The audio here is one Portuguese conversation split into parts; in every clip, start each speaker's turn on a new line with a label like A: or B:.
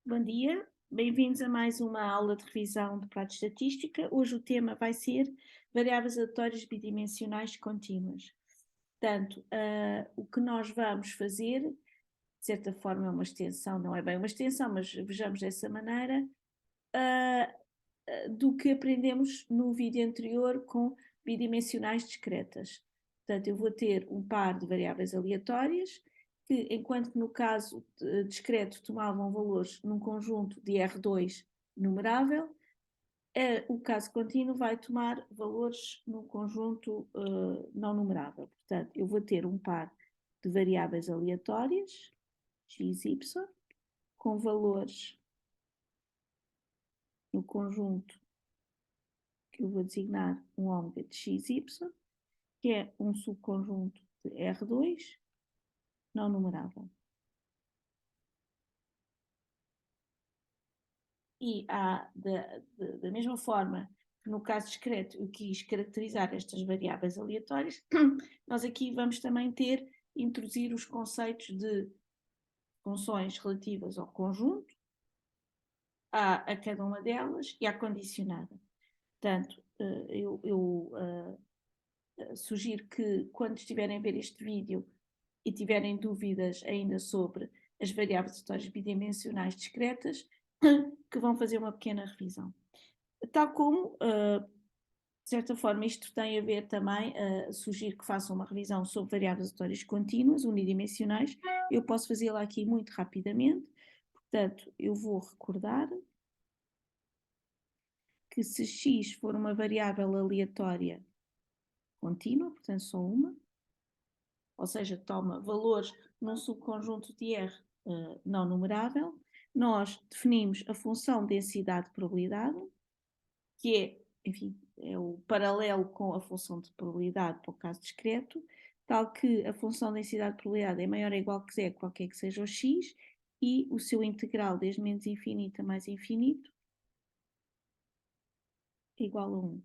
A: Bom dia, bem-vindos a mais uma aula de revisão de prato de estatística. Hoje o tema vai ser variáveis aleatórias bidimensionais contínuas. Portanto, o que nós vamos fazer, de certa forma é uma extensão, não é bem uma extensão, mas vejamos dessa maneira, do que aprendemos no vídeo anterior com bidimensionais discretas. Portanto, eu vou ter um par de variáveis aleatórias que, enquanto que no caso discreto tomavam valores num conjunto de R2 numerável, o caso contínuo vai tomar valores num conjunto não numerável. Portanto, eu vou ter um par de variáveis aleatórias, x, y, com valores no conjunto que eu vou designar um ômega de x, y, que é um subconjunto de R2 não numerável. E da mesma forma que no caso discreto eu quis caracterizar estas variáveis aleatórias, nós aqui vamos também introduzir os conceitos de funções relativas ao conjunto, a cada uma delas e à condicionada. Portanto, eu sugiro que quando estiverem a ver este vídeo e tiverem dúvidas ainda sobre as variáveis aleatórias bidimensionais discretas, que vão fazer uma pequena revisão. Tal como, de certa forma, isto tem a ver também, sugiro que façam uma revisão sobre variáveis aleatórias contínuas, unidimensionais. Eu posso fazê-la aqui muito rapidamente. Portanto, eu vou recordar que se x for uma variável aleatória contínua, portanto só uma, ou seja, toma valores num subconjunto de R não numerável, nós definimos a função densidade de probabilidade, que é, enfim, é o paralelo com a função de probabilidade para o caso discreto, tal que a função densidade de probabilidade é maior ou igual que zero, qualquer que seja o x, e o seu integral desde menos infinito a mais infinito é igual a 1.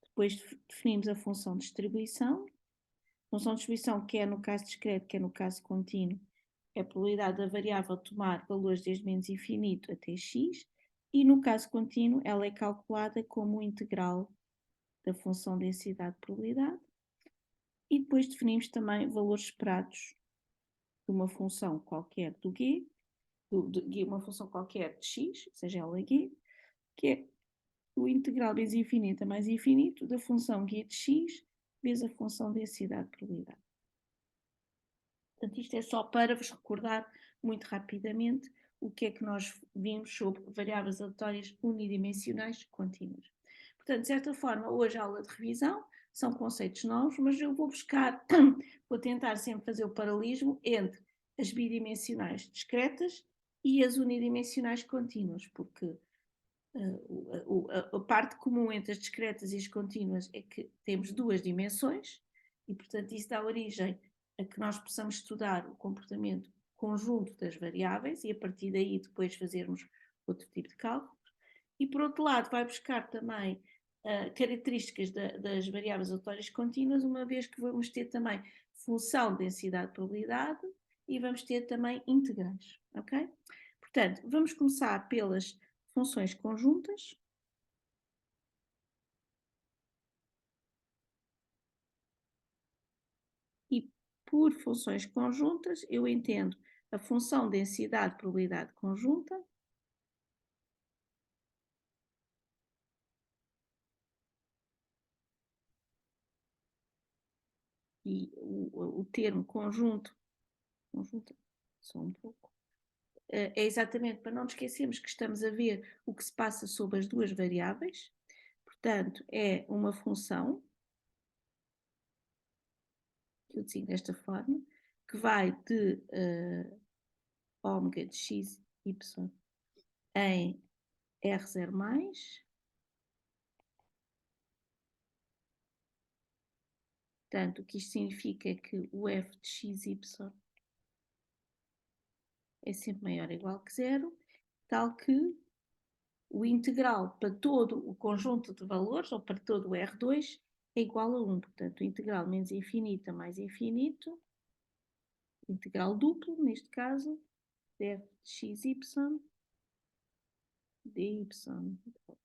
A: Depois definimos a função de distribuição. A função de distribuição, quer no caso discreto, quer no caso contínuo, é a probabilidade da variável tomar valores desde menos infinito até x, e no caso contínuo ela é calculada como o integral da função densidade de probabilidade. E depois definimos também valores esperados de uma função qualquer do g, uma função qualquer de x, seja ela g, que é o integral vezes infinito a mais infinito da função g de x vezes a função densidade de probabilidade. Portanto, isto é só para vos recordar muito rapidamente o que é que nós vimos sobre variáveis aleatórias unidimensionais contínuas. Portanto, de certa forma, hoje a aula de revisão são conceitos novos, mas eu vou buscar, vou tentar sempre fazer o paralelismo entre as bidimensionais discretas e as unidimensionais contínuas, porque a parte comum entre as discretas e as contínuas é que temos duas dimensões e, portanto, isso dá origem a que nós possamos estudar o comportamento conjunto das variáveis e, a partir daí, depois fazermos outro tipo de cálculos. E, por outro lado, vai buscar também características das variáveis aleatórias contínuas, uma vez que vamos ter também função de densidade de probabilidade e vamos ter também integrais, ok? Portanto, vamos começar pelas funções conjuntas. E por funções conjuntas, eu entendo a função densidade probabilidade conjunta e o termo conjunto, só um pouco, é exatamente para não nos esquecermos que estamos a ver o que se passa sobre as duas variáveis. Portanto, é uma função, que eu designo desta forma, que vai de ômega de x, y em R0+, portanto, o que isto significa é que o f de xy é sempre maior ou igual que zero, tal que o integral para todo o conjunto de valores, ou para todo o R2, é igual a 1. Portanto, o integral menos infinito a mais infinito, integral duplo, neste caso, de f de xy, dy,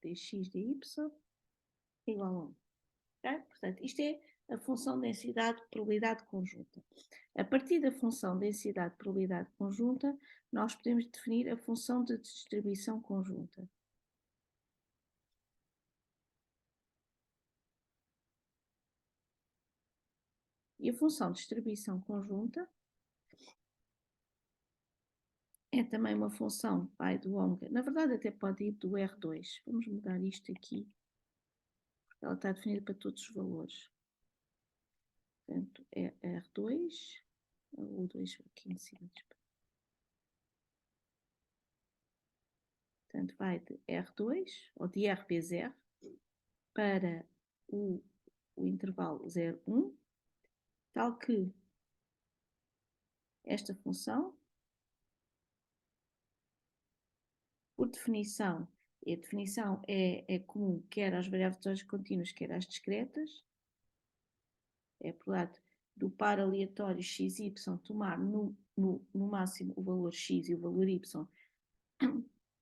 A: dx dy igual a 1. Okay? Portanto, isto é a função densidade probabilidade conjunta. A partir da função densidade probabilidade conjunta, nós podemos definir a função de distribuição conjunta. E a função de distribuição conjunta é também uma função pi do ômega. Na verdade, até pode ir do R2. Vamos mudar isto aqui. Ela está definida para todos os valores. Portanto, é R2, o 2 aqui em cima. Portanto, vai de R2, ou de R vezes R, para o intervalo 0, 1, tal que esta função, por definição, e a definição é comum quer às variáveis contínuas, quer às discretas, é por lado do par aleatório xy tomar no máximo o valor x e o valor y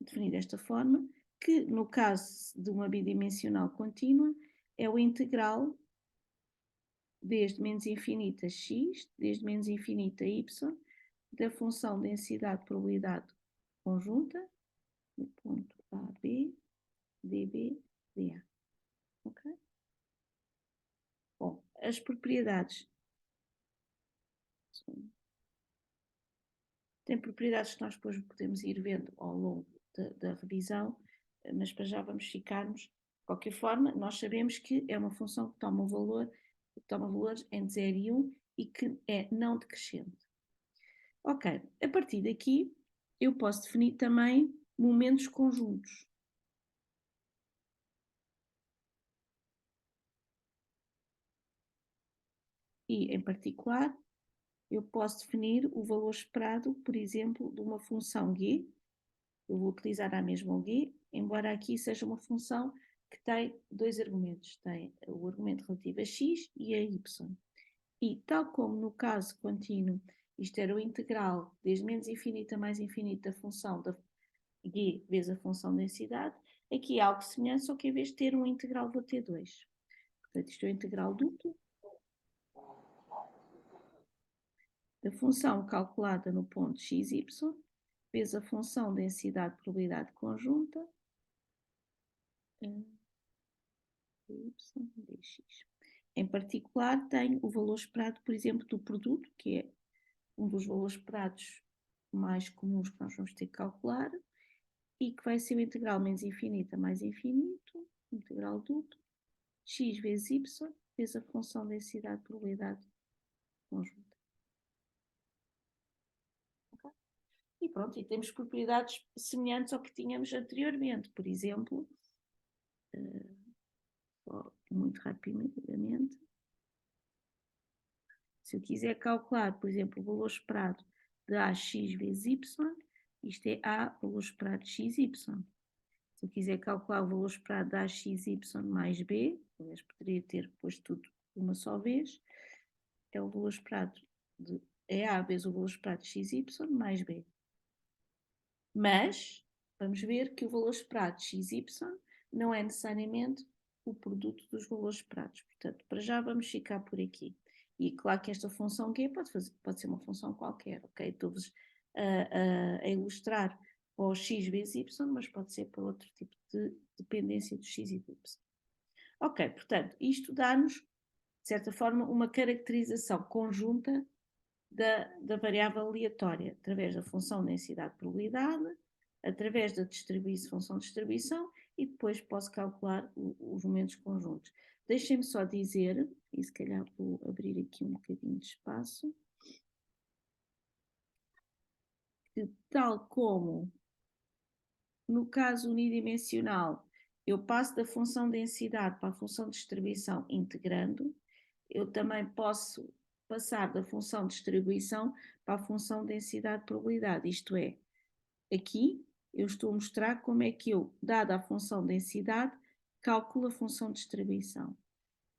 A: definido desta forma, que no caso de uma bidimensional contínua é o integral desde menos infinita x, desde menos infinita y, da função densidade-probabilidade conjunta, no ponto AB, DB, DA. Ok? Bom, as propriedades têm propriedades que nós depois podemos ir vendo ao longo da revisão, mas para já vamos ficarmos. De qualquer forma, nós sabemos que é uma função que toma valores entre 0 e 1 e que é não decrescente. Ok, a partir daqui eu posso definir também momentos conjuntos. E, em particular, eu posso definir o valor esperado, por exemplo, de uma função g. Eu vou utilizar a mesma o g, embora aqui seja uma função que tem dois argumentos. Tem o argumento relativo a x e a y. E, tal como no caso contínuo, isto era o integral desde menos infinita a mais infinita da função da g vezes a função densidade, aqui é algo semelhante, só que em vez de ter um integral vou ter dois. Portanto, isto é o integral duplo da função calculada no ponto xy vezes a função densidade probabilidade conjunta y dx. Em particular, tem o valor esperado, por exemplo, do produto, que é um dos valores esperados mais comuns que nós vamos ter que calcular, e que vai ser o integral menos infinito a mais infinito, integral duplo, x vezes y, vezes a função densidade probabilidade conjunta. Okay? E pronto, e temos propriedades semelhantes ao que tínhamos anteriormente. Por exemplo, muito rapidamente, se eu quiser calcular, por exemplo, o valor esperado de AX vezes Y, isto é A, valor esperado de XY. Se eu quiser calcular o valor esperado de AXY mais B, aliás, poderia ter posto tudo de uma só vez, é o valor esperado de A vezes o valor esperado de XY mais B. Mas, vamos ver que o valor esperado de XY não é necessariamente o produto dos valores esperados. Portanto, para já vamos ficar por aqui. E claro que esta função Q pode ser uma função qualquer, ok? Estou-vos a ilustrar para o x vezes y, mas pode ser para outro tipo de dependência do x e do y. Ok, portanto, isto dá-nos, de certa forma, uma caracterização conjunta da variável aleatória, através da função densidade-probabilidade, através da função de distribuição, e depois posso calcular os momentos conjuntos. Deixem-me só dizer, e se calhar vou abrir aqui um bocadinho de espaço, que tal como no caso unidimensional, eu passo da função densidade para a função de distribuição integrando, eu também posso passar da função de distribuição para a função densidade-probabilidade, isto é, aqui eu estou a mostrar como é que eu, dada a função densidade, calculo a função de distribuição.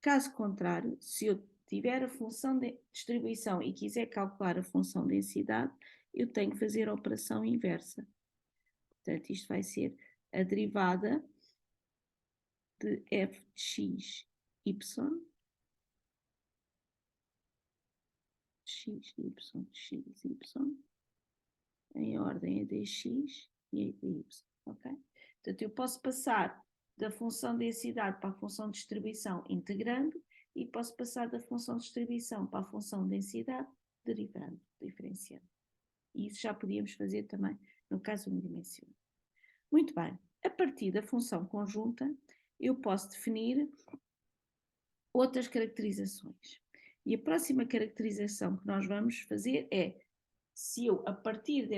A: Caso contrário, se eu tiver a função de distribuição e quiser calcular a função densidade, eu tenho que fazer a operação inversa. Portanto, isto vai ser a derivada de f de x, y, x, y, x, y, em ordem a dx e a dy, ok? Portanto, eu posso passar da função densidade para a função distribuição integrando e posso passar da função distribuição para a função densidade derivando, diferenciando. E isso já podíamos fazer também no caso unidimensional. Muito bem, a partir da função conjunta eu posso definir outras caracterizações. E a próxima caracterização que nós vamos fazer é se eu, a partir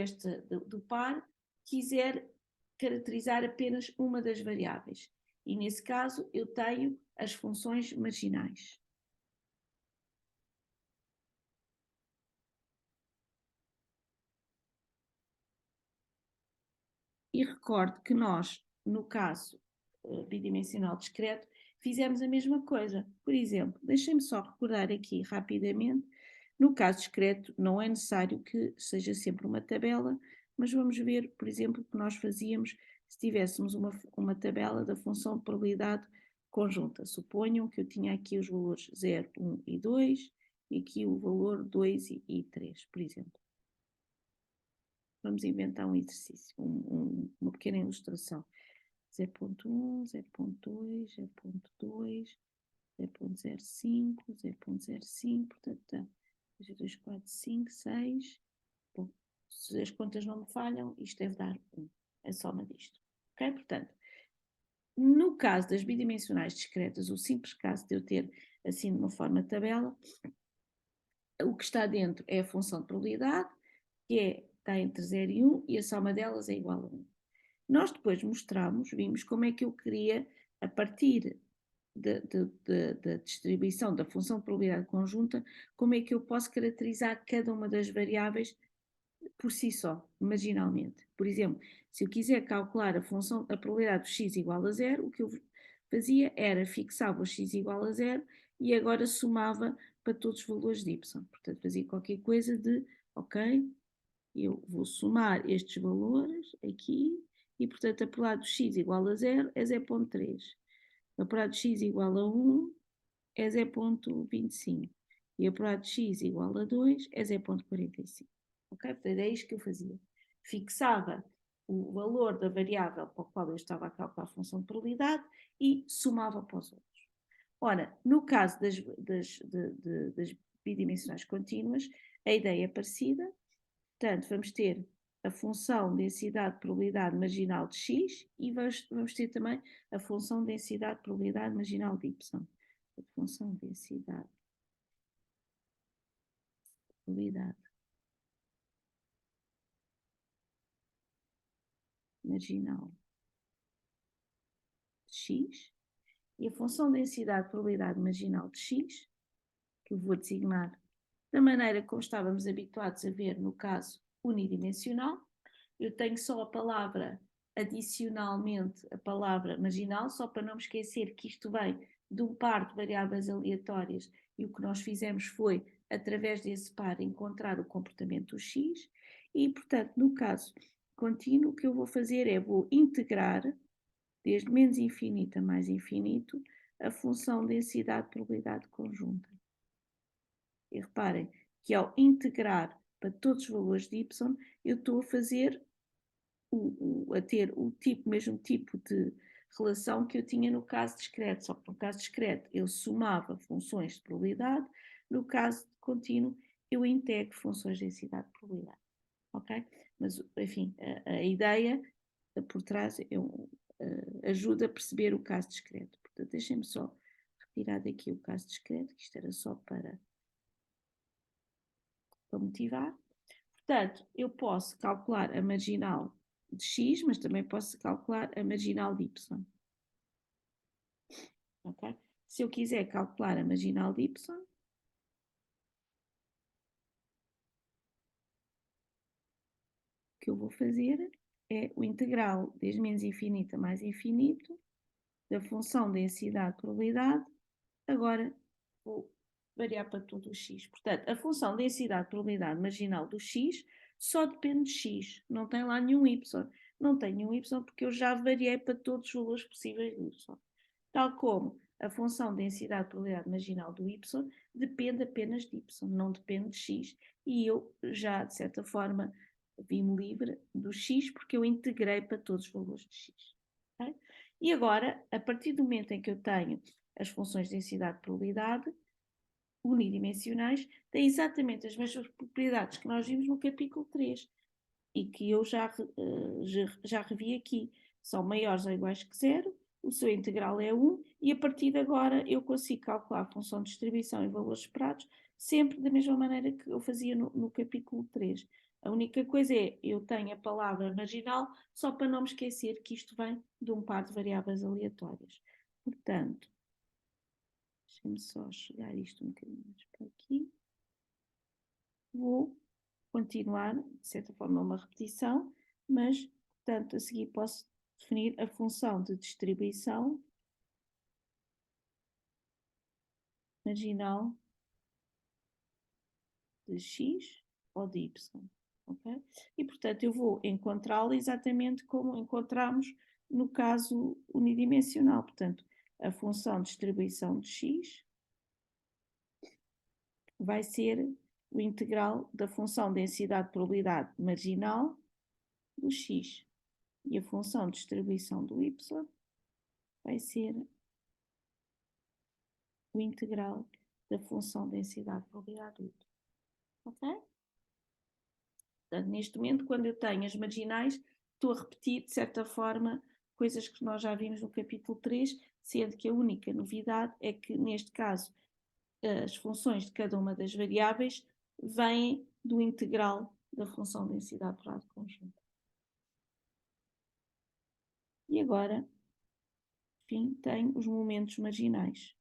A: do par, quiser caracterizar apenas uma das variáveis. E nesse caso eu tenho as funções marginais. E recordo que nós, no caso bidimensional discreto, fizemos a mesma coisa. Por exemplo, deixem-me só recordar aqui rapidamente, no caso discreto não é necessário que seja sempre uma tabela, mas vamos ver, por exemplo, o que nós fazíamos se tivéssemos uma tabela da função de probabilidade conjunta. Suponham que eu tinha aqui os valores 0, 1 e 2 e aqui o valor 2 e 3, por exemplo. Vamos inventar um exercício, uma pequena ilustração. 0.1, 0.2, 0.2, 0.05, 0.05, portanto, 2, 4, 5, 6. Bom, se as contas não me falham, isto deve dar 1, a soma disto. Ok? Portanto, no caso das bidimensionais discretas, o simples caso de eu ter assim de uma forma tabela, o que está dentro é a função de probabilidade, que está entre 0 e 1, e a soma delas é igual a 1. Nós depois vimos como é que eu queria, a partir da distribuição da função de probabilidade conjunta, como é que eu posso caracterizar cada uma das variáveis por si só, marginalmente. Por exemplo, se eu quiser calcular a probabilidade de x igual a 0, o que eu fazia era fixava o x igual a 0 e agora somava para todos os valores de y. Portanto, fazia qualquer coisa de, ok, eu vou somar estes valores aqui e, portanto, a probabilidade de x igual a 0 é 0.3. A probabilidade de x igual a 1 é 0.25. E a probabilidade de x igual a 2 é 0.45. Ok? Portanto, é isto que eu fazia. Fixava o valor da variável para o qual eu estava a calcular a função de probabilidade e somava para os outros. Ora, no caso das bidimensionais contínuas, a ideia é parecida. Portanto, vamos ter a função densidade probabilidade marginal de x e vamos ter também a função densidade probabilidade marginal de y. A função densidade probabilidade marginal de x e a função densidade probabilidade marginal de x, que eu vou designar da maneira como estávamos habituados a ver no caso unidimensional. Eu tenho só a palavra adicionalmente, a palavra marginal, só para não me esquecer que isto vem de um par de variáveis aleatórias e o que nós fizemos foi, através desse par, encontrar o comportamento do x e, portanto, no caso contínuo, o que eu vou fazer é, vou integrar, desde menos infinito a mais infinito, a função densidade probabilidade conjunta. E reparem que ao integrar para todos os valores de y, eu estou a fazer a ter o mesmo tipo de relação que eu tinha no caso discreto, só que no caso discreto eu somava funções de probabilidade, no caso de contínuo eu integro funções de densidade de probabilidade, ok? Mas, enfim, a ideia por trás ajuda a perceber o caso discreto. Portanto, deixem-me só retirar daqui o caso discreto, que isto era só para motivar. Portanto, eu posso calcular a marginal de x, mas também posso calcular a marginal de y. Okay? Se eu quiser calcular a marginal de y, o que eu vou fazer é o integral desde menos infinito a mais infinito da função densidade probabilidade, agora vou variar para todo o x. Portanto, a função densidade probabilidade marginal do x só depende de x, não tem lá nenhum y. Não tem nenhum y porque eu já variei para todos os valores possíveis de y. Tal como a função densidade de probabilidade marginal do y depende apenas de y, não depende de x. E eu já, de certa forma, vi-me livre do x porque eu integrei para todos os valores de x. Okay? E agora, a partir do momento em que eu tenho as funções de densidade de probabilidade unidimensionais, têm exatamente as mesmas propriedades que nós vimos no capítulo 3 e que eu já revi aqui. São maiores ou iguais que zero, o seu integral é 1 e a partir de agora eu consigo calcular a função de distribuição em valores esperados sempre da mesma maneira que eu fazia no capítulo 3. A única coisa é, eu tenho a palavra marginal só para não me esquecer que isto vem de um par de variáveis aleatórias. Portanto, deixem-me só chegar isto um bocadinho mais para aqui. Vou continuar, de certa forma, uma repetição, mas, portanto, a seguir posso definir a função de distribuição marginal de x ou de y. Okay? E, portanto, eu vou encontrá-la exatamente como encontramos no caso unidimensional. Portanto, a função de distribuição de x vai ser o integral da função densidade de probabilidade marginal do x. E a função de distribuição do y vai ser o integral da função densidade de probabilidade do y. Ok? Portanto, neste momento, quando eu tenho as marginais, estou a repetir, de certa forma, coisas que nós já vimos no capítulo 3, sendo que a única novidade é que, neste caso, as funções de cada uma das variáveis vêm do integral da função densidade de probabilidade conjunta. E agora, enfim, tenho os momentos marginais.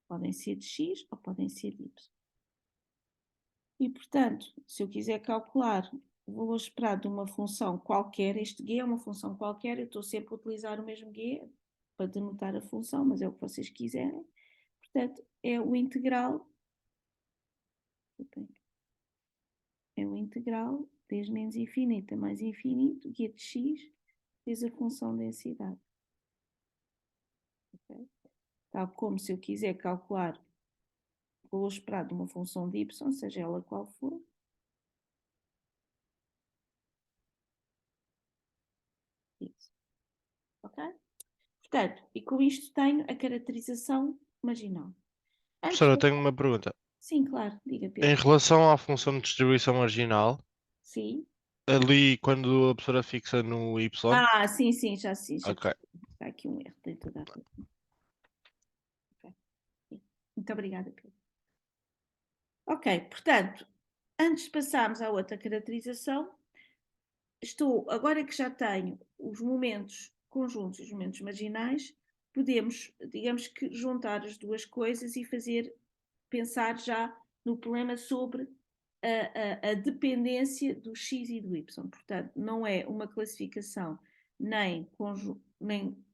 A: Podem ser de x ou podem ser de y. E, portanto, se eu quiser calcular o valor esperado de uma função qualquer, este g é uma função qualquer, eu estou sempre a utilizar o mesmo g para denotar a função, mas é o que vocês quiserem. Portanto, é o integral, desde menos infinito a mais infinito, g de x, vezes a função densidade. Okay? Tal como se eu quiser calcular o valor esperado de uma função de y, seja ela qual for, isso. Ok? Portanto, e com isto tenho a caracterização marginal.
B: Professora, tenho uma pergunta.
A: Sim, claro, diga Pedro.
B: Em relação à função de distribuição marginal,
A: Sim.
B: ali quando a professora fixa no y,
A: Sim, já
B: ok.
A: está aqui um erro dentro da razão. Okay. Muito obrigada, Pedro. Ok, portanto, antes de passarmos à outra caracterização, agora que já tenho os momentos conjuntos e os momentos marginais, podemos, digamos que, juntar as duas coisas e pensar já no problema sobre a dependência do x e do y. Portanto, não é uma classificação nem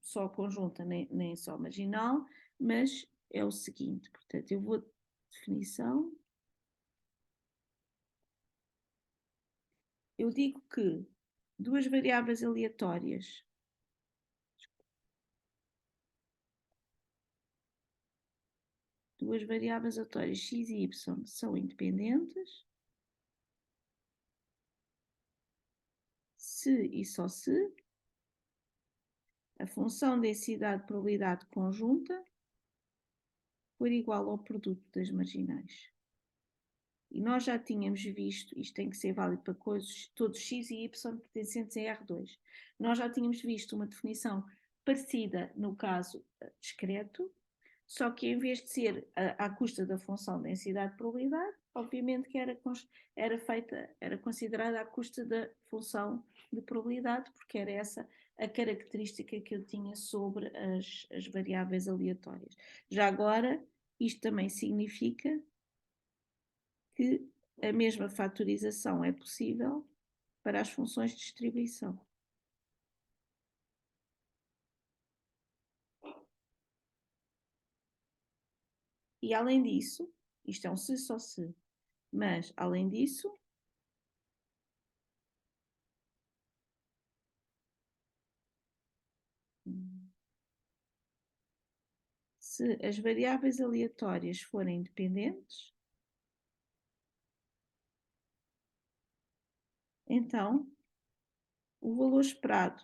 A: só conjunta, nem só marginal, mas é o seguinte, portanto, eu vou definição. Eu digo que duas variáveis aleatórias x e y são independentes se e só se a função densidade de probabilidade conjunta for igual ao produto das marginais. E nós já tínhamos visto, isto tem que ser válido para todos x e y pertencentes a R2. Nós já tínhamos visto uma definição parecida no caso discreto, só que em vez de ser à custa da função densidade de probabilidade, obviamente que era considerada à custa da função de probabilidade, porque era essa a característica que eu tinha sobre as variáveis aleatórias. Já agora, isto também significa que a mesma fatorização é possível para as funções de distribuição. E além disso, isto é um se só se, mas além disso, se as variáveis aleatórias forem dependentes, então o valor esperado,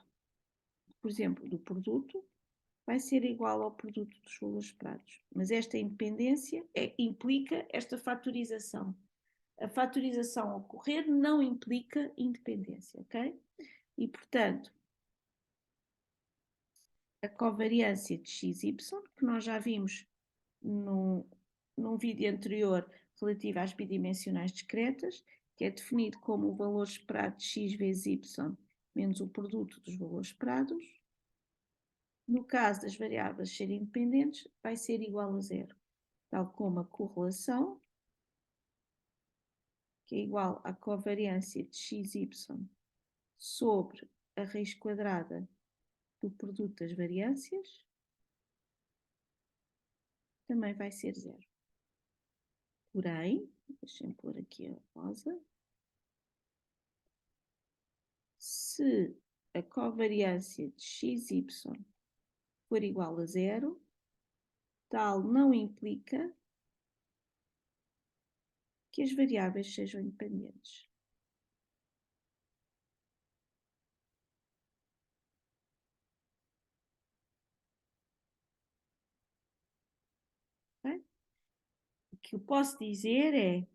A: por exemplo, do produto, vai ser igual ao produto dos valores esperados. Mas esta independência implica esta fatorização. A fatorização ocorrer não implica independência, ok? E, portanto, a covariância de XY, que nós já vimos num vídeo anterior relativo às bidimensionais discretas, que é definido como o valor esperado de x vezes y menos o produto dos valores esperados. No caso das variáveis serem independentes, vai ser igual a zero, tal como a correlação, que é igual à covariância de xy sobre a raiz quadrada do produto das variâncias, também vai ser zero. Porém, deixem-me pôr aqui a rosa, se a covariância de xy for igual a zero, tal não implica que as variáveis sejam independentes. Okay? O que eu posso dizer é,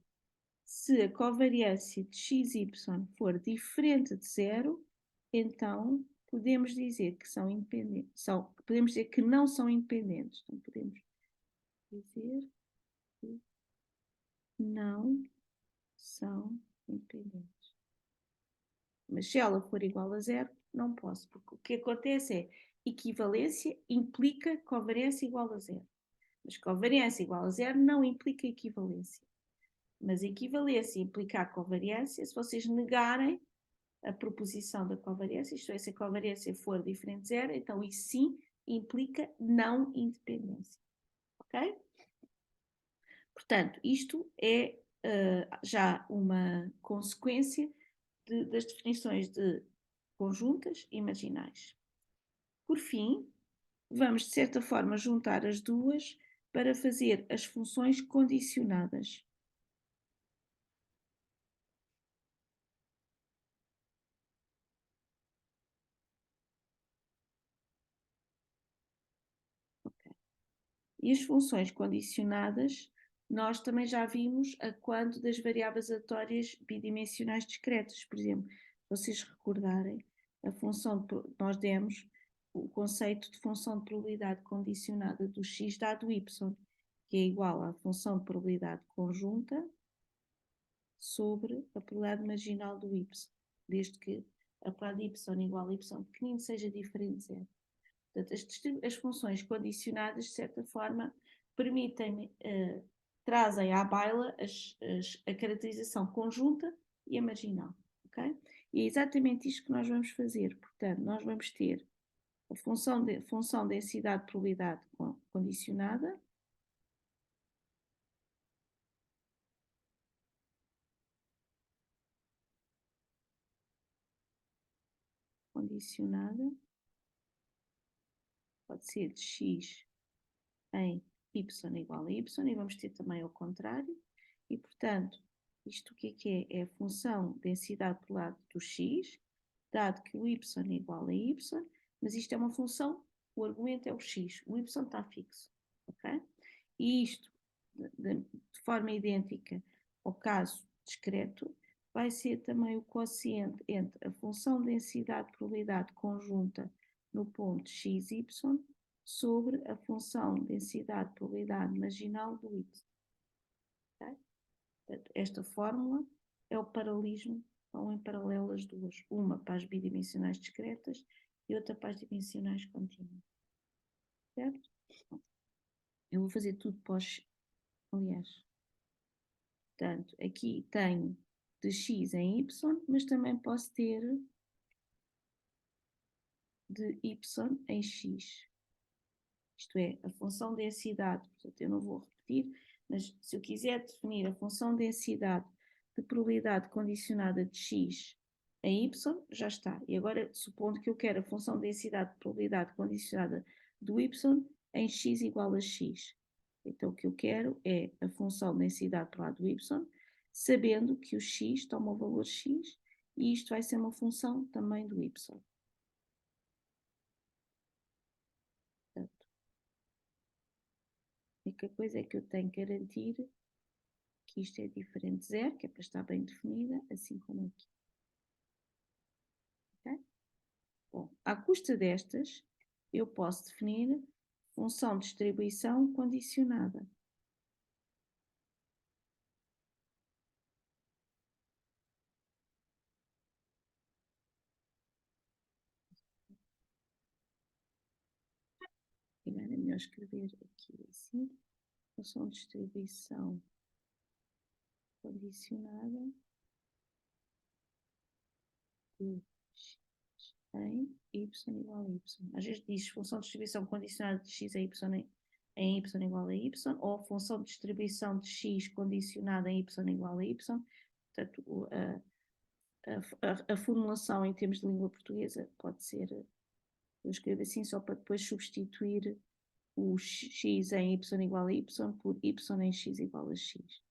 A: se a covariância de xy for diferente de zero, então podemos dizer que são independentes. Podemos dizer que não são independentes. Então podemos dizer que não são independentes. Mas se ela for igual a zero, não posso, porque o que acontece é equivalência implica covariância igual a zero. Mas covariância igual a zero não implica equivalência. Mas equivalência implica a covariância se vocês negarem a proposição da covariância, isto é, se a covariância for diferente de zero, então isso sim implica não independência. Ok? Portanto, isto é já uma consequência das definições de conjuntas e marginais. Por fim, vamos, de certa forma, juntar as duas para fazer as funções condicionadas. Okay. E as funções condicionadas, nós também já vimos a quando das variáveis aleatórias bidimensionais discretas. Por exemplo, se vocês recordarem, a função que nós demos, o conceito de função de probabilidade condicionada do x dado y, que é igual à função de probabilidade conjunta sobre a probabilidade marginal do y, desde que a probabilidade y igual a y pequenino seja diferente de zero. Portanto, as funções condicionadas, de certa forma, permitem, trazem à baila a caracterização conjunta e a marginal. Okay? E é exatamente isto que nós vamos fazer. Portanto, nós vamos ter a função densidade probabilidade condicionada, pode ser de x em y igual a y, e vamos ter também ao contrário, e portanto, isto o que é? É a função densidade por lado do x, dado que o y é igual a y, mas isto é uma função, o argumento é o x, o y está fixo, ok? E isto, de forma idêntica ao caso discreto, vai ser também o quociente entre a função densidade probabilidade conjunta no ponto x, y, sobre a função densidade probabilidade marginal do y. Okay? Portanto, esta fórmula é o paralelismo, vão em paralelo as duas, uma para as bidimensionais discretas e outra para as dimensionais contínuas. Certo? Eu vou fazer tudo aliás. Portanto, aqui tenho de x em y, mas também posso ter de y em x. Isto é, a função densidade, portanto eu não vou repetir, mas se eu quiser definir a função densidade de probabilidade condicionada de x em y, já está. E agora, supondo que eu quero a função densidade de probabilidade condicionada do y em x igual a x. Então, o que eu quero é a função densidade para lá do y, sabendo que o x toma o valor x, e isto vai ser uma função também do y. Portanto, a única coisa é que eu tenho que garantir que isto é diferente de zero, que é para estar bem definida, assim como aqui. Okay? Bom, à custa destas, eu posso definir função de distribuição condicionada. É melhor escrever aqui assim. Função de distribuição condicionada de x em y igual a y. Às vezes diz função de distribuição condicionada de x em y igual a y, ou função de distribuição de x condicionada em y igual a y. Portanto, a formulação em termos de língua portuguesa pode ser, eu escrevo assim só para depois substituir o x em y igual a y por y em x igual a x.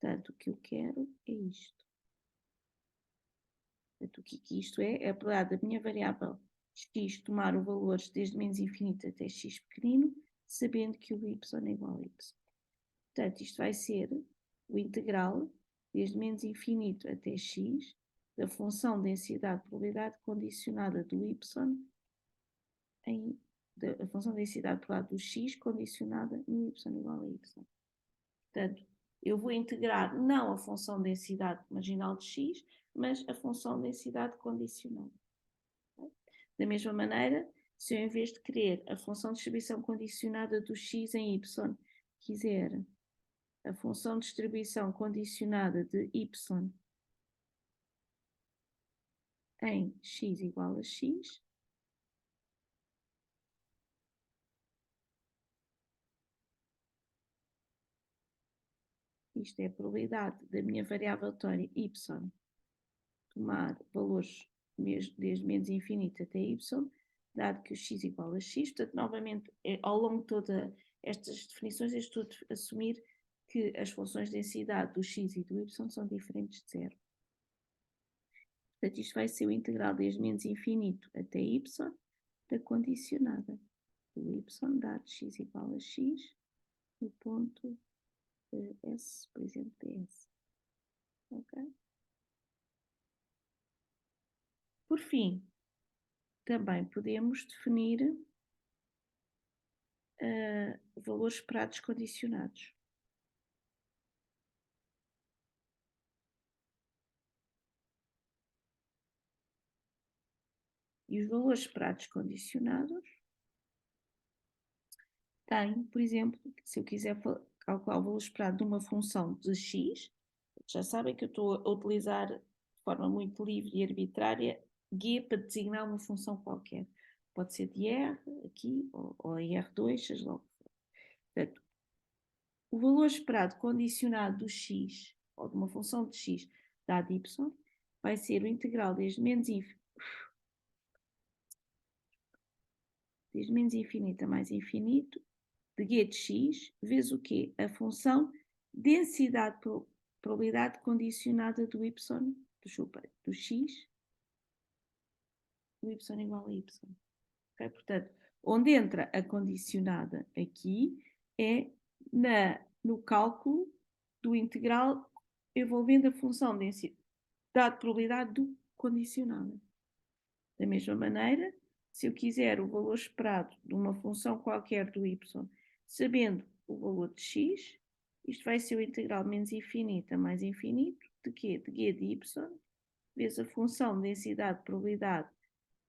A: Portanto, o que eu quero é isto. Portanto, o que isto é a probabilidade da minha variável x tomar o valor desde menos infinito até x pequenino, sabendo que o y é igual a y. Portanto, isto vai ser o integral desde menos infinito até x da função densidade de probabilidade condicionada do y a função densidade de probabilidade do x condicionada no y igual a y. Portanto, eu vou integrar não a função densidade marginal de x, mas a função densidade condicionada. Da mesma maneira, se eu em vez de querer a função de distribuição condicionada do x em y, quiser a função de distribuição condicionada de y em x igual a x, isto é a probabilidade da minha variável aleatória y tomar valores desde menos infinito até y, dado que o x igual a x. Portanto, novamente, ao longo de todas estas definições, eu estou a assumir que as funções de densidade do x e do y são diferentes de zero. Portanto, isto vai ser o integral desde menos infinito até y da condicionada. O y dado x igual a x no ponto S, por exemplo, ds. Ok? Por fim, também podemos definir valores esperados condicionados. E os valores esperados condicionados têm, por exemplo, se eu quiser calcular o valor esperado de uma função de x, já sabem que eu estou a utilizar de forma muito livre e arbitrária g para designar uma função qualquer. Pode ser de R aqui, ou R2, seja lá o que for. Portanto, o valor esperado condicionado do x, ou de uma função de x, dado y, vai ser o integral desde menos infinito a mais infinito, de g de x, vezes o quê? A função densidade probabilidade condicionada do y, do x, do y igual a y. Okay? Portanto, onde entra a condicionada aqui é no cálculo do integral envolvendo a função densidade probabilidade do condicionada. Da mesma maneira, se eu quiser o valor esperado de uma função qualquer do y, sabendo o valor de x, isto vai ser o integral menos infinito a mais infinito de quê? De g de y, vezes a função densidade de probabilidade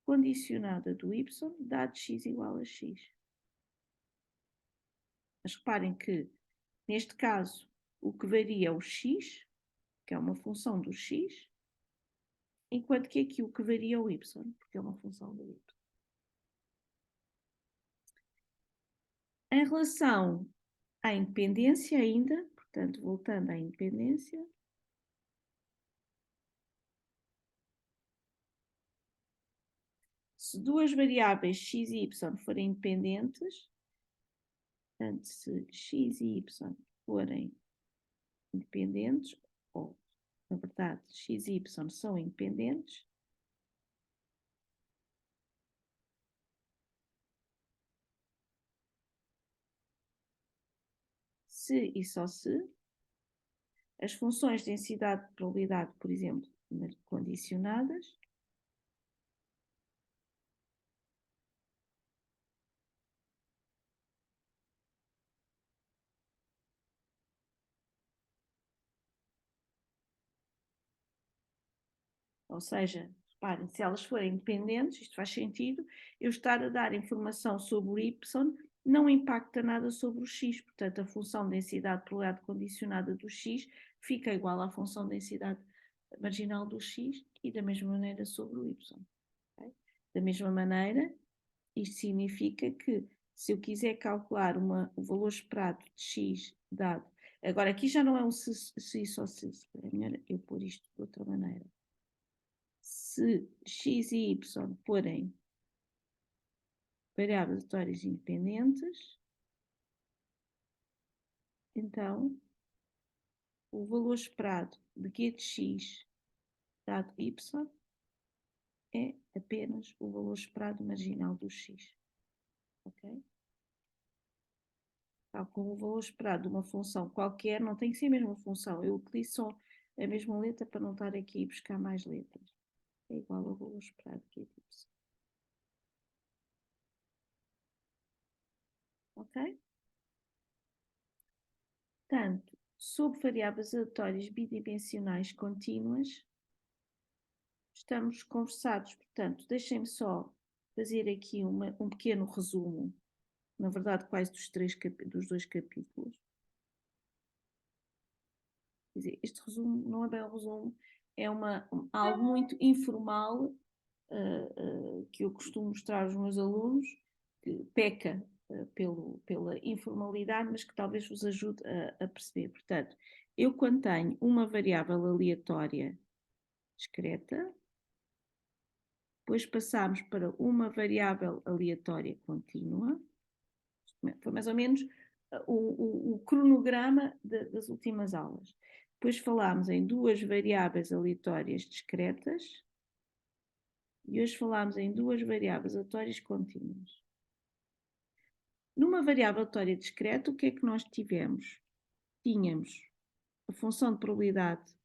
A: condicionada do y, dado x igual a x. Mas reparem que, neste caso, o que varia é o x, que é uma função do x, enquanto que aqui o que varia é o y, porque é uma função do y. Em relação à independência ainda, portanto, voltando à independência. Se duas variáveis x e y forem independentes, portanto, se x e y forem independentes, ou, na verdade, x e y são independentes, se e só se as funções de densidade de probabilidade, por exemplo, condicionadas, ou seja, reparem, se elas forem independentes, isto faz sentido, eu estar a dar informação sobre o y não impacta nada sobre o x, portanto a função de densidade de probabilidade condicionada do x fica igual à função de densidade marginal do x e da mesma maneira sobre o y. Okay? Da mesma maneira, isto significa que se eu quiser calcular o valor esperado de x dado, agora aqui já não é um se só se, é melhor eu pôr isto de outra maneira. Se x e y forem variáveis aleatórias independentes, então o valor esperado de g de x dado y é apenas o valor esperado marginal do x. Ok? Tal como o valor esperado de uma função qualquer, não tem que ser a mesma função. Eu utilizo só a mesma letra para não estar aqui a buscar mais letras. É igual ao valor esperado de g de y. Ok? Portanto, sobre variáveis aleatórias bidimensionais contínuas, estamos conversados. Portanto, deixem-me só fazer aqui um pequeno resumo, na verdade, quase dos dois capítulos. Quer dizer, este resumo não é bem um resumo, é algo muito informal que eu costumo mostrar aos meus alunos, que peca pela informalidade, mas que talvez vos ajude a perceber. Portanto, eu quando tenho uma variável aleatória discreta, depois passamos para uma variável aleatória contínua, foi mais ou menos o cronograma das últimas aulas. Depois falámos em duas variáveis aleatórias discretas e hoje falámos em duas variáveis aleatórias contínuas. Numa variável aleatória discreta, o que é que nós tivemos? Tínhamos a função de probabilidade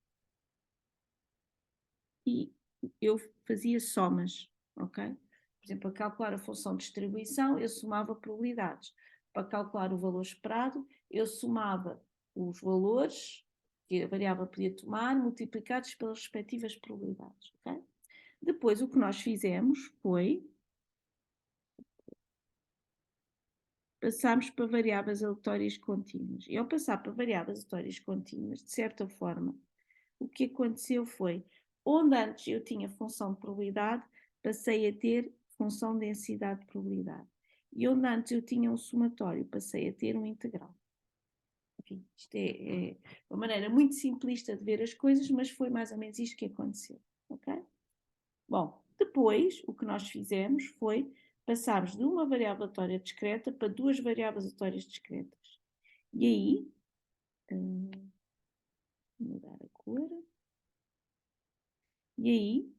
A: e eu fazia somas, ok? Por exemplo, para calcular a função de distribuição, eu somava probabilidades. Para calcular o valor esperado, eu somava os valores que a variável podia tomar, multiplicados pelas respectivas probabilidades, ok? Depois, o que nós fizemos foi passámos para variáveis aleatórias contínuas. E ao passar para variáveis aleatórias contínuas, de certa forma, o que aconteceu foi, onde antes eu tinha função de probabilidade, passei a ter função de densidade de probabilidade. E onde antes eu tinha um somatório, passei a ter um integral. Enfim, isto é uma maneira muito simplista de ver as coisas, mas foi mais ou menos isto que aconteceu. Ok? Bom, depois o que nós fizemos foi passarmos de uma variável aleatória discreta para duas variáveis aleatórias discretas. E aí, vou mudar a cor. E aí,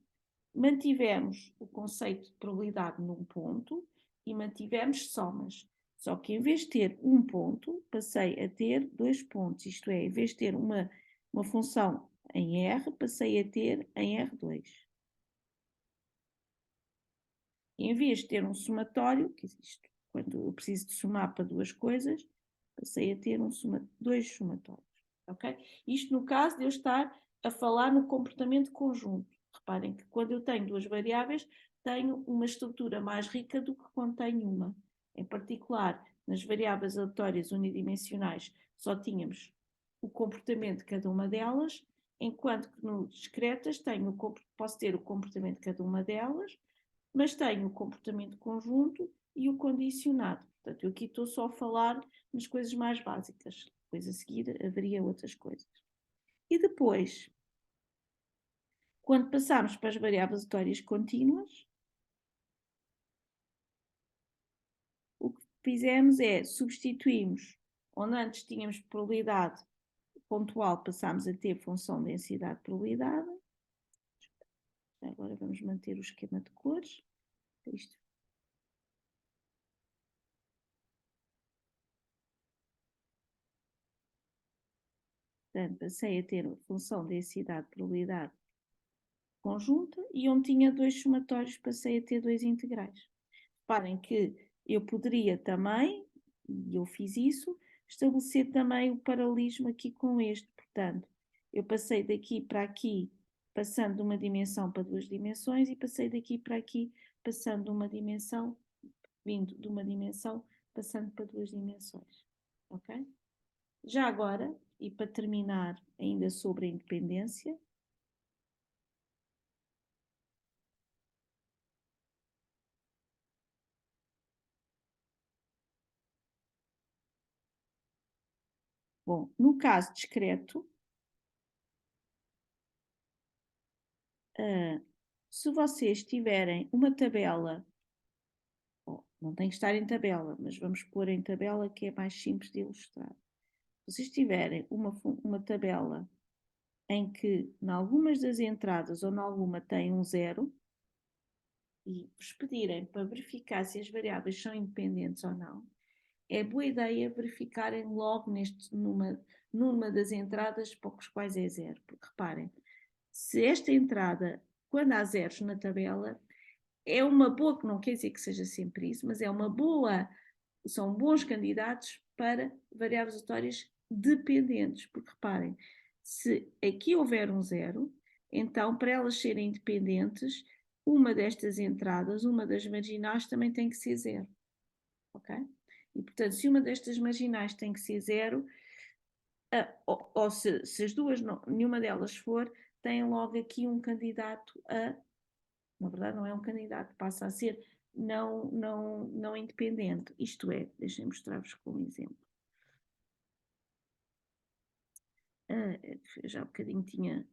A: mantivemos o conceito de probabilidade num ponto e mantivemos somas. Só que em vez de ter um ponto, passei a ter dois pontos. Isto é, em vez de ter uma função em R, passei a ter em R2. E em vez de ter um somatório, que existe quando eu preciso de somar para duas coisas, passei a ter dois somatórios. Okay? Isto no caso de eu estar a falar no comportamento conjunto. Reparem que quando eu tenho duas variáveis, tenho uma estrutura mais rica do que quando tenho uma. Em particular, nas variáveis aleatórias unidimensionais, só tínhamos o comportamento de cada uma delas, enquanto que no discretas posso ter o comportamento de cada uma delas, mas tenho o comportamento conjunto e o condicionado. Portanto, eu aqui estou só a falar nas coisas mais básicas. Depois a seguir haveria outras coisas. E depois, quando passarmos para as variáveis aleatórias contínuas, o que fizemos é substituímos, onde antes tínhamos probabilidade pontual, passámos a ter função densidade probabilidade. Agora vamos manter o esquema de cores. Isto. Portanto, passei a ter a função densidade probabilidade conjunta e onde tinha dois somatórios passei a ter dois integrais. Reparem que eu poderia também, e eu fiz isso, estabelecer também o paralelismo aqui com este. Portanto, eu passei daqui para aqui, passando de uma dimensão para duas dimensões, e passei daqui para aqui, passando de uma dimensão, vindo de uma dimensão, passando para duas dimensões. Ok? Já agora, e para terminar ainda sobre a independência, bom, no caso discreto, se vocês tiverem uma tabela, não tem que estar em tabela, mas vamos pôr em tabela que é mais simples de ilustrar. Se vocês tiverem uma tabela em que, em algumas das entradas ou em alguma tem um zero, e vos pedirem para verificar se as variáveis são independentes ou não, é boa ideia verificarem logo numa das entradas para os quais é zero. Porque reparem, se esta entrada, quando há zeros na tabela, é uma boa, que não quer dizer que seja sempre isso, mas é uma boa, são bons candidatos para variáveis aleatórias dependentes. Porque reparem, se aqui houver um zero, então para elas serem independentes, uma destas entradas, uma das marginais, também tem que ser zero. Ok? E, portanto, se uma destas marginais tem que ser zero, ou se as duas, nenhuma delas for, tem logo aqui um candidato a, na verdade não é um candidato, passa a ser não independente. Isto é, deixem-me mostrar-vos com um exemplo. Já há bocadinho tinha,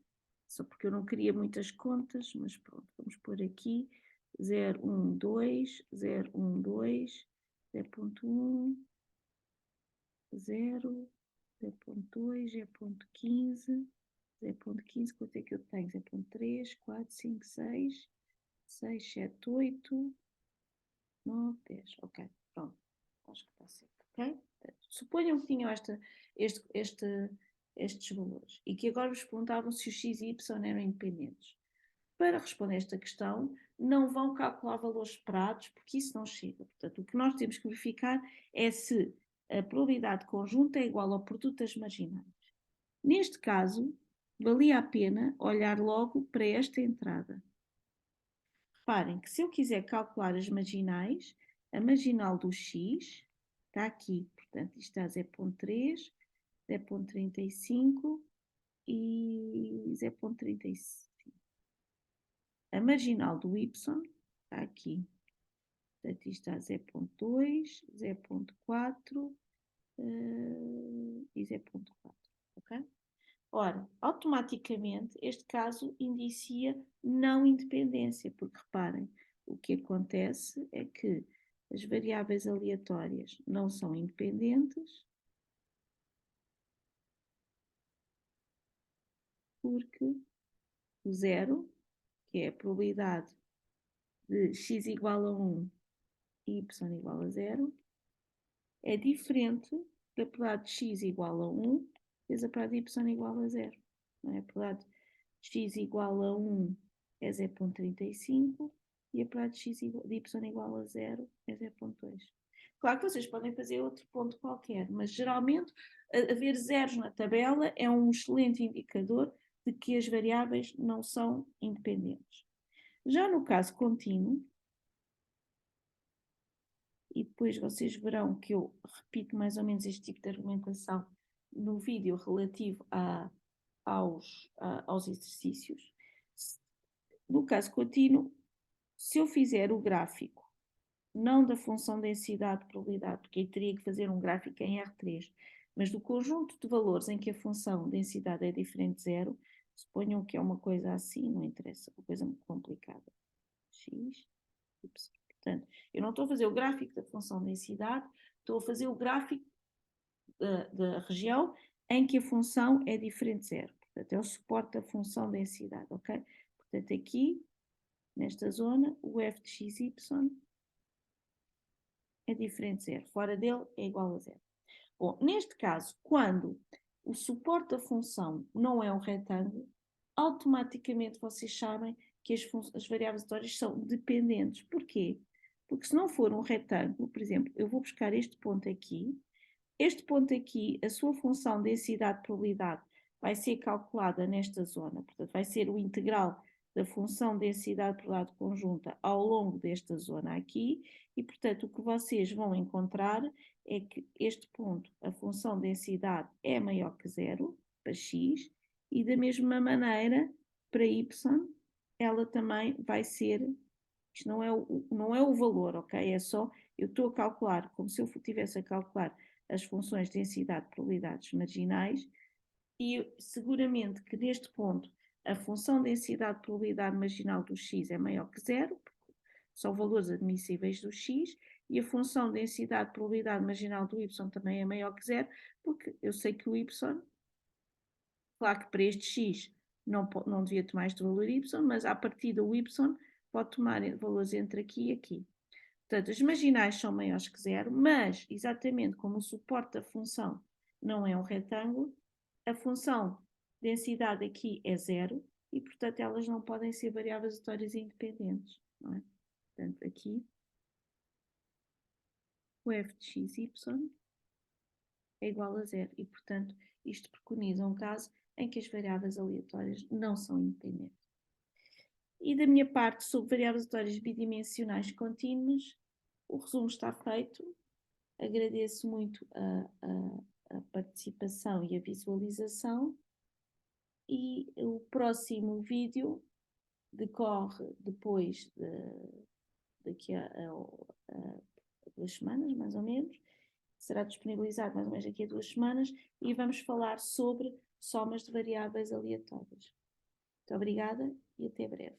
A: só porque eu não queria muitas contas, mas pronto, vamos pôr aqui 0, 1, 2, 0, 1, 2, 0.1, 0, 0.2, 0.15, 0.15, quanto é que eu tenho? 0.3, 4, 5, 6, 6, 7, 8, 9, 10. Ok, pronto. Acho que está certo, ok? Suponham que tinham estes valores e que agora vos perguntavam se os x e y eram independentes. Para responder esta questão, não vão calcular valores esperados, porque isso não chega. Portanto, o que nós temos que verificar é se a probabilidade conjunta é igual ao produto das marginais. Neste caso, valia a pena olhar logo para esta entrada. Reparem que se eu quiser calcular as marginais, a marginal do x está aqui. Portanto, isto está 0.3, 0.35 e 0.35. A marginal do y está aqui. Portanto, isto está 0.2, 0.4 e 0.4. Ok? Ora, automaticamente, este caso indicia não independência, porque reparem, o que acontece é que as variáveis aleatórias não são independentes, porque o zero, que é a probabilidade de x igual a 1 e y igual a 0, é diferente da probabilidade de x igual a 1 vezes a probabilidade de y igual a 0. Não é? A probabilidade de x igual a 1 é 0.35 e a probabilidade de y igual a 0 é 0.2. Claro que vocês podem fazer outro ponto qualquer, mas geralmente haver zeros na tabela é um excelente indicador de que as variáveis não são independentes. Já no caso contínuo, e depois vocês verão que eu repito mais ou menos este tipo de argumentação no vídeo relativo aos exercícios. No caso contínuo, se eu fizer o gráfico não da função densidade de probabilidade, porque aí teria que fazer um gráfico em R3, mas do conjunto de valores em que a função densidade é diferente de zero. Suponham que é uma coisa assim, não interessa, uma coisa muito complicada. X, Y. Portanto, eu não estou a fazer o gráfico da função densidade, estou a fazer o gráfico da região em que a função é diferente de zero. Portanto, é o suporte da função densidade, ok? Portanto, aqui, nesta zona, o f de xy é diferente de zero. Fora dele é igual a zero. Bom, neste caso, quando o suporte da função não é um retângulo, automaticamente vocês sabem que as variáveis aleatórias são dependentes. Porquê? Porque se não for um retângulo, por exemplo, eu vou buscar este ponto aqui, a sua função densidade de probabilidade vai ser calculada nesta zona, portanto vai ser o integral da função densidade de probabilidade conjunta ao longo desta zona aqui, e portanto o que vocês vão encontrar é que este ponto, a função densidade é maior que zero para x, e da mesma maneira para y, ela também vai ser, isto não é o valor, ok? É só, eu estou a calcular, como se eu estivesse a calcular as funções de densidade de probabilidades marginais, e seguramente que neste ponto a função de densidade de probabilidade marginal do x é maior que zero, porque são valores admissíveis do x, e a função de densidade de probabilidade marginal do y também é maior que zero, porque eu sei que o y, claro que para este x não devia tomar este valor y, mas a partir do y pode tomar valores entre aqui e aqui. Portanto, as marginais são maiores que zero, mas exatamente como o suporte da função não é um retângulo, a função densidade aqui é zero e, portanto, elas não podem ser variáveis aleatórias independentes. Não é? Portanto, aqui o f de xy é igual a zero e, portanto, isto preconiza um caso em que as variáveis aleatórias não são independentes. E da minha parte, sobre variáveis aleatórias bidimensionais contínuas, o resumo está feito. Agradeço muito a participação e a visualização, e o próximo vídeo decorre depois daqui a 2 semanas, mais ou menos. Será disponibilizado mais ou menos daqui a 2 semanas e vamos falar sobre somas de variáveis aleatórias. Muito obrigada e até breve.